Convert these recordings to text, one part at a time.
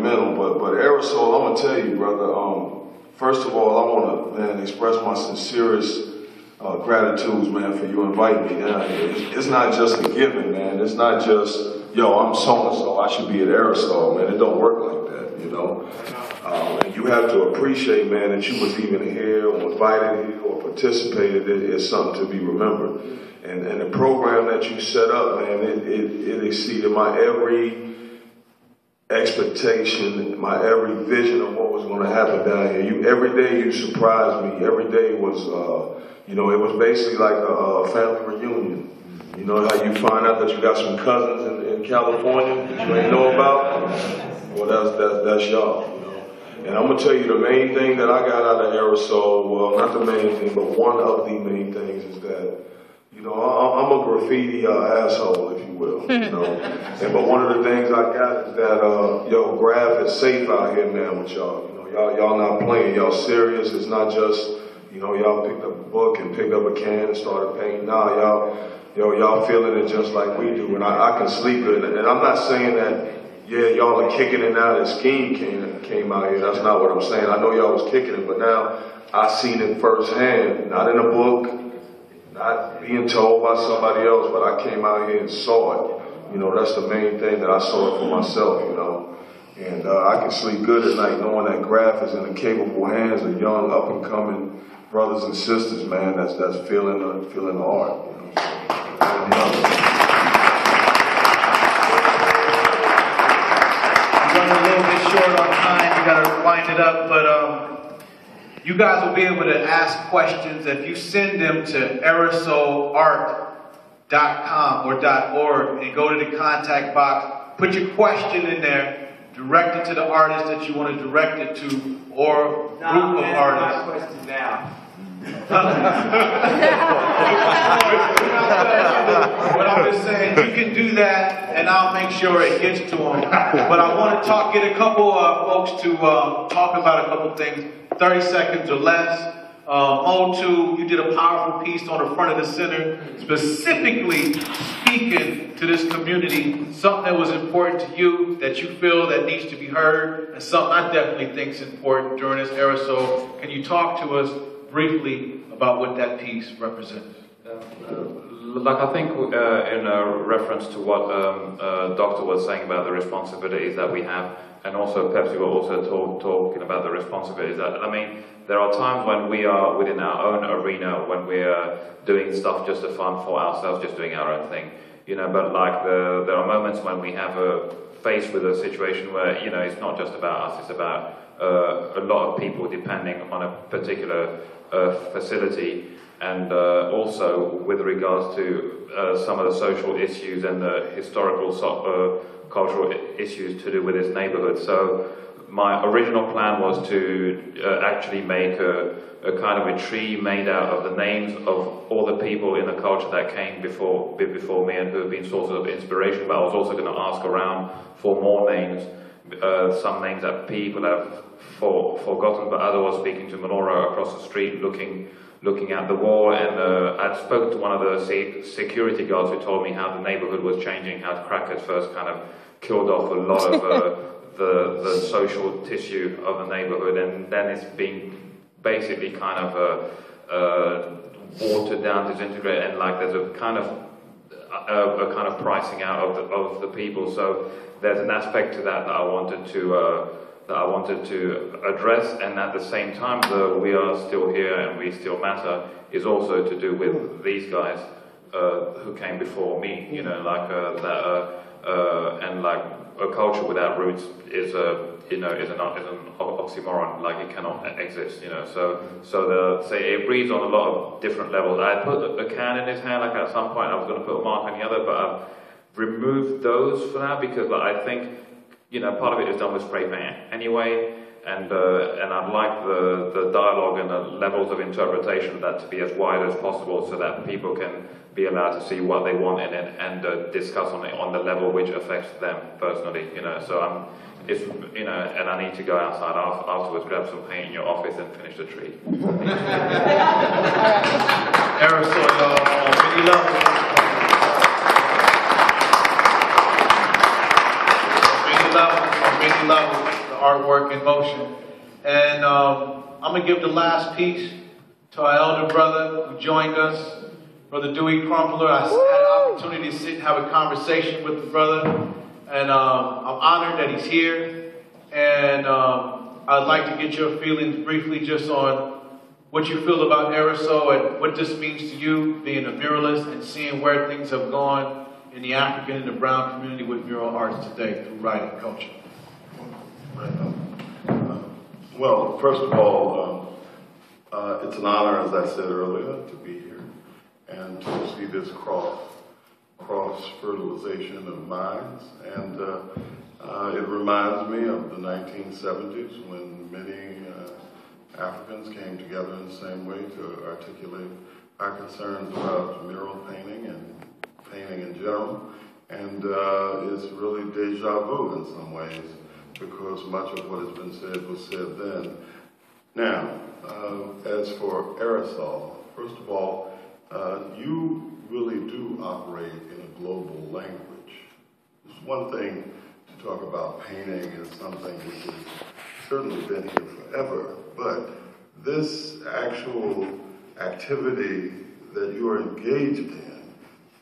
instrumental, but AeroSoul, I'm gonna tell you, brother. First of all, I want to, man, express my sincerest gratitude, man, for you inviting me down here. It's not just a given, man. It's not just, yo, I'm so-and-so, I should be at AeroSoul, man. It don't work like that, you know? And you have to appreciate, man, that you was even here or invited here or participated. It's something to be remembered. And the program that you set up, man, it exceeded my every expectation, my every vision of what was going to happen down here. Every day you surprised me. Every day was, you know, it was basically like a family reunion. You know how you find out that you got some cousins in California that you ain't know about? Well, that's y'all. You know? And I'm gonna tell you the main thing that I got out of AeroSoul. Well, not the main thing, but one of the main things is that, you know, I'm a graffiti asshole, if you will. You know, but one of the things I got is that yo, Graph is safe out here, man, with y'all. You know, y'all not playing. Y'all serious. It's not just, you know, y'all picked up a book and picked up a can and started painting. Nah, y'all feeling it just like we do, and I can sleep it. And I'm not saying that, yeah, y'all are kicking it now that Scheme came out here. That's not what I'm saying. I know y'all was kicking it, but now I seen it firsthand, not in a book, not being told by somebody else, but I came out here and saw it. You know, that's the main thing, that I saw it for myself, you know. And I can sleep good at night knowing that Graph is in the capable hands of young, up-and-coming brothers and sisters, man, that's feeling the art, you know. We're running a little bit short on time. We got to wind it up, but you guys will be able to ask questions if you send them to aerosoulart.com or .org and go to the contact box. Put your question in there, direct it to the artist that you want to direct it to, or group of artists. My question now. But I'm just saying, you can do that, and I'll make sure it gets to them. But I want to get a couple folks to talk about a couple things, 30 seconds or less. O2, you did a powerful piece on the front of the center, specifically speaking to this community, something that was important to you, that you feel that needs to be heard, and something I definitely think is important during this AeroSoul. Can you talk to us briefly about what that piece represents? Like, I think in reference to what Doctor was saying about the responsibilities that we have, and also perhaps you were also talking about the responsibilities that, I mean, there are times when we are within our own arena, when we are doing stuff just for fun for ourselves, just doing our own thing, you know, but like there are moments when we have faced with a situation where, you know, it's not just about us, it's about a lot of people depending on a particular facility, and also with regards to some of the social issues and the historical cultural issues to do with this neighborhood. So my original plan was to actually make a kind of a tree made out of the names of all the people in the culture that came before me and who have been sources of inspiration, but I was also going to ask around for more names, some names that people have forgotten, but others was speaking to Menorah across the street, looking at the wall, and I'd spoken to one of the security guards who told me how the neighborhood was changing, how crackers first kind of killed off a lot of the social tissue of the neighborhood, and then it's being basically kind of watered down, disintegrated, and like there's a kind of pricing out of the people. So there's an aspect to that I wanted to address, and at the same time, the we are still here and we still matter is also to do with these guys who came before me. You know, like and like a culture without roots is an oxymoron. Like it cannot exist. You know, so it breeds on a lot of different levels. I put a can in his hand. Like at some point, I was going to put a mark on the other, but I've removed those for now because like, I think, you know, part of it is done with spray paint anyway, and I'd like the dialogue and the levels of interpretation of that to be as wide as possible, so that people can be allowed to see what they want in it and discuss on it on the level which affects them personally. You know, so it's, you know, and I need to go outside afterwards, grab some paint in your office, and finish the tree. AeroSoul, y'all, many levels. many levels, the artwork in motion. And I'm going to give the last piece to our elder brother who joined us, Brother Dewey Crumpler. I had an opportunity to sit and have a conversation with the brother, and I'm honored that he's here. And I'd like to get your feelings briefly just on what you feel about AeroSoul and what this means to you, being a muralist and seeing where things have gone in the African and the brown community with mural arts today through writing culture. Well, first of all, it's an honor, as I said earlier, to be here and to see this cross-fertilization of minds. And it reminds me of the 1970s when many Africans came together in the same way to articulate our concerns about mural painting and painting in general. And it's really deja vu in some ways, because much of what has been said was said then. Now, as for AeroSoul, first of all, you really do operate in a global language. It's one thing to talk about painting as something which has certainly been here forever, but this actual activity that you are engaged in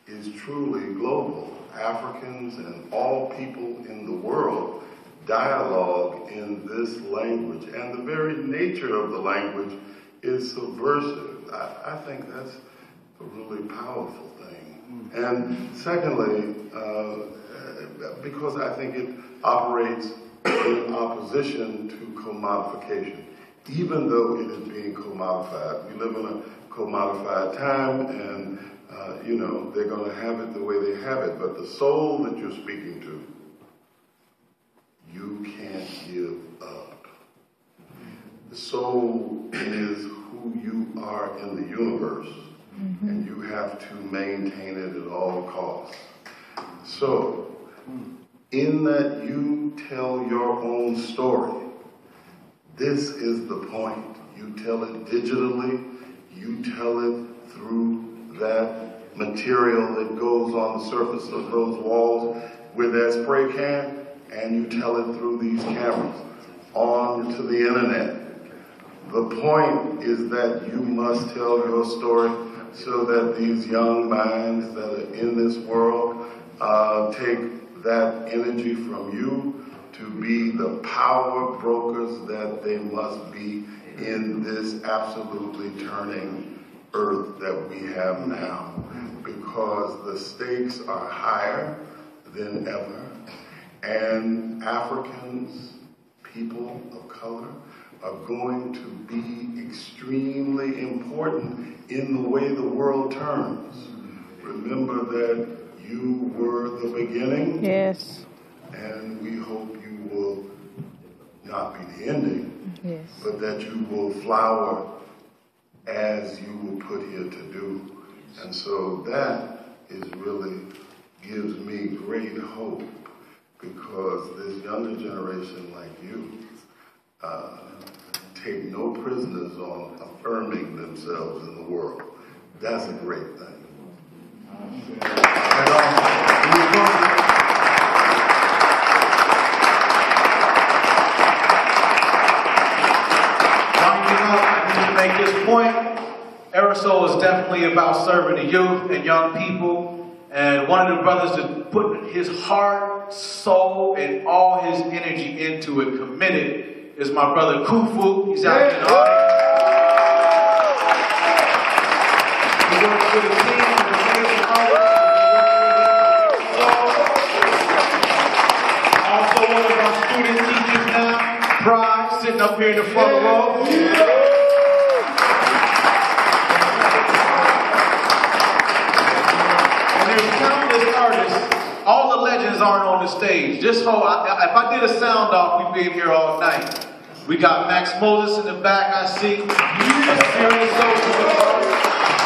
is truly global. Africans and all people in the world dialogue in this language, and the very nature of the language is subversive. I think that's a really powerful thing. And secondly, because I think it operates in opposition to commodification, even though it is being commodified. We live in a commodified time, and you know, they're going to have it the way they have it, but the soul that you're speaking to, you can't give up. The soul is who you are in the universe, and you have to maintain it at all costs. So, in that you tell your own story, this is the point. You tell it digitally, you tell it through that material that goes on the surface of those walls with that spray can, and you tell it through these cameras on to the internet. The point is that you must tell your story so that these young minds that are in this world take that energy from you to be the power brokers that they must be in this absolutely turning earth that we have now, because the stakes are higher than ever, and Africans, people of color, are going to be extremely important in the way the world turns. Remember that you were the beginning. Yes. And we hope you will not be the ending, yes, but that you will flower as you were put here to do. And so that is really gives me great hope, because this younger generation like you take no prisoners on affirming themselves in the world. That's a great thing. Make this point, AeroSoul is definitely about serving the youth and young people, and one of the brothers that put his heart, soul, and all his energy into it, committed, is my brother Khufu. He's out in the audience. He works with a team of amazing artists. Also one of our student teachers now, Pride, sitting up here in the front row. All the legends aren't on the stage. This whole, if I did a sound off, we'd be in here all night. We got Max Moses in the back, I see. A serious soul.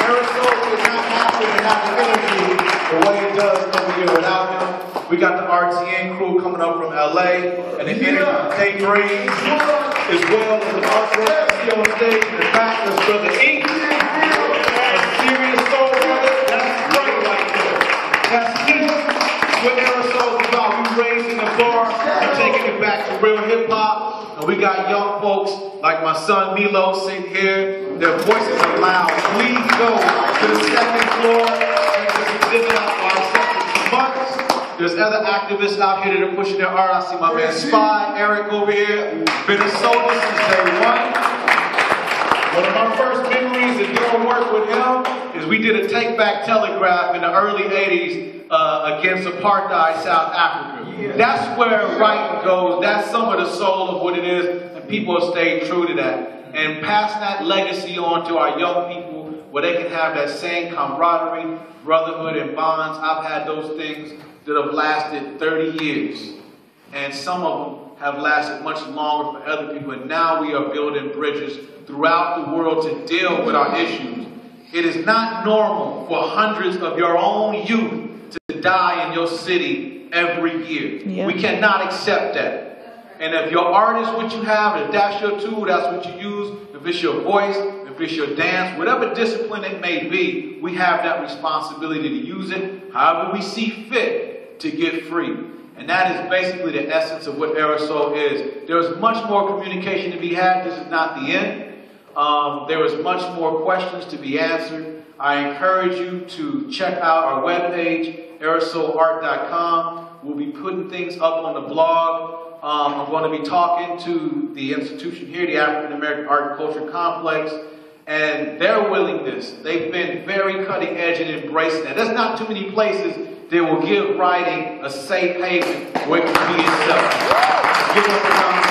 AeroSoul could not happen and have the energy the way it does over here without him. We got the RTN crew coming up from LA, and the energy they bring, as well as the artwork you see on stage in the back. There's Brother Ink, a serious soul brother. That's right right there. That's heat. What AeroSoul is about, we raising the bar and taking it back to real hip hop, and we got young folks like my son Milo sitting here. Their voices are loud. Please go to the second floor and to the exhibit months. There's other activists out here that are pushing their art. I see my man Spy, Eric over here. Been a soldier since day one. One of my first memories of doing work with him is we did a take-back telegraph in the early 80s against apartheid South Africa. Yeah. That's where writing goes. That's some of the soul of what it is, and people have stayed true to that. And pass that legacy on to our young people where they can have that same camaraderie, brotherhood, and bonds. I've had those things that have lasted 30 years. And some of them have lasted much longer for other people. And now we are building bridges throughout the world to deal with our issues. It is not normal for hundreds of your own youth to die in your city every year. Yeah. We cannot accept that. And if your art is what you have, if that's your tool, that's what you use, if it's your voice, if it's your dance, whatever discipline it may be, we have that responsibility to use it however we see fit to get free. And that is basically the essence of what AeroSoul is. There is much more communication to be had. This is not the end. There is much more questions to be answered. I encourage you to check out our webpage, aerosoulart.com. We'll be putting things up on the blog. I'm going to be talking to the institution here, the African American Art and Culture Complex, and their willingness. They've been very cutting edge in embracing that. There's not too many places that will give writing a safe haven where it can be itself. Give us a round of